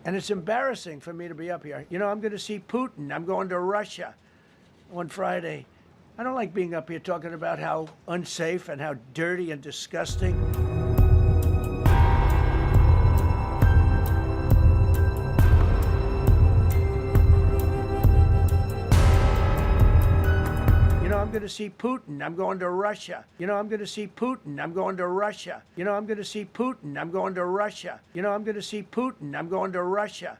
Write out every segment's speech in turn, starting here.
And it's embarrassing for me to be up here. You know, I'm going to see Putin. I'm going to Russia on Friday. I don't like being up here talking about how unsafe and how dirty and disgusting. You know, I'm going to see Putin. I'm going to Russia. You know, I'm going to see Putin. I'm going to Russia. You know, I'm going to see Putin. I'm going to Russia. You know, I'm going to see Putin. I'm going to Russia.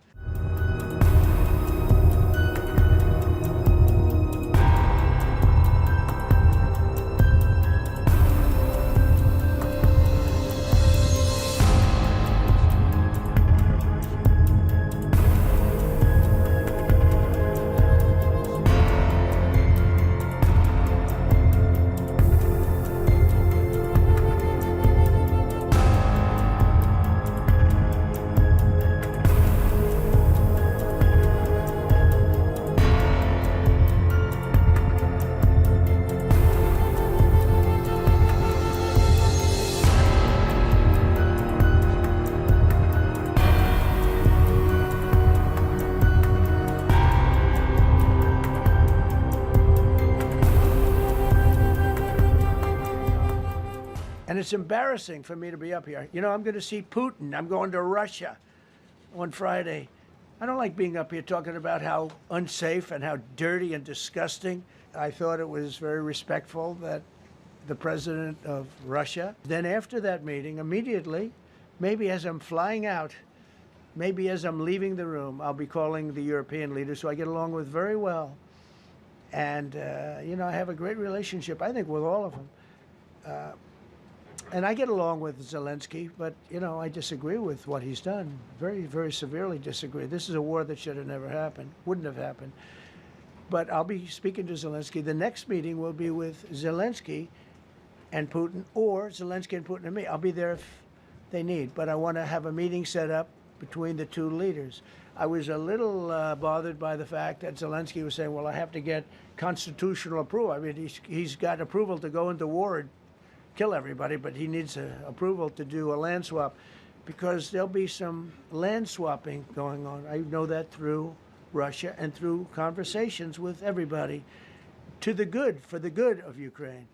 And it's embarrassing for me to be up here. You know, I'm going to see Putin. I'm going to Russia on Friday. I don't like being up here talking about how unsafe and how dirty and disgusting. I thought it was very respectful that the president of Russia, then after that meeting, immediately, maybe as I'm flying out, maybe as I'm leaving the room, I'll be calling the European leaders who I get along with very well. And, you know, I have a great relationship, I think, with all of them. And I get along with Zelensky, but, you know, I disagree with what he's done. Very, very severely disagree. This is a war that should have never happened, wouldn't have happened. But I'll be speaking to Zelensky. The next meeting will be with Zelensky and Putin, or Zelensky and Putin and me. I'll be there if they need, but I want to have a meeting set up between the two leaders. I was a little bothered by the fact that Zelensky was saying, well, I have to get constitutional approval. I mean, he's got approval to go into war and kill everybody, but he needs approval to do a land swap, because there'll be some land swapping going on. I know that through Russia and through conversations with everybody, to the good, for the good of Ukraine.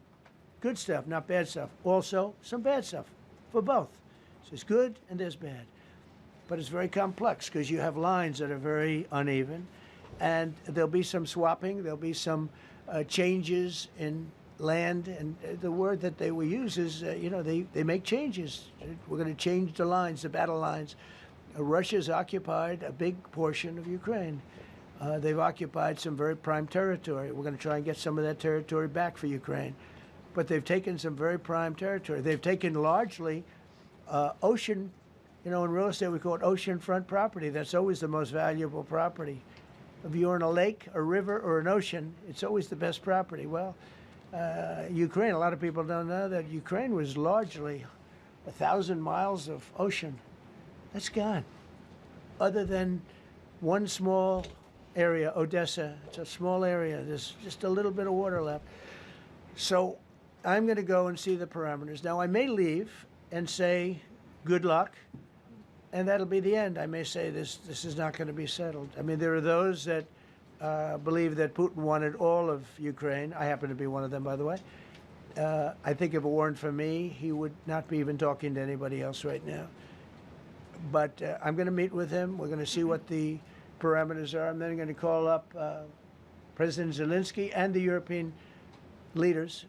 Good stuff, not bad stuff. Also, some bad stuff for both. So there's good and there's bad. But it's very complex because you have lines that are very uneven, and there'll be some swapping, there'll be some changes in land, and the word that they will use is, you know, they make changes. We're going to change the lines, the battle lines. Russia's occupied a big portion of Ukraine. They've occupied some very prime territory. We're going to try and get some of that territory back for Ukraine. But they've taken some very prime territory. They've taken largely ocean, you know, in real estate we call it oceanfront property. That's always the most valuable property. If you're in a lake, a river, or an ocean, it's always the best property. Well, Ukraine, a lot of people don't know that Ukraine was largely 1,000 miles of ocean. That's gone. Other than one small area, Odessa, it's a small area. There's just a little bit of water left. So I'm going to go and see the parameters. Now, I may leave and say, good luck, and that'll be the end. I may say this is not going to be settled. I mean, there are those that believe that Putin wanted all of Ukraine. I happen to be one of them, by the way. I think if it weren't for me, he would not be even talking to anybody else right now. But I'm going to meet with him. We're going to see what the parameters are. I'm then going to call up President Zelensky and the European leaders.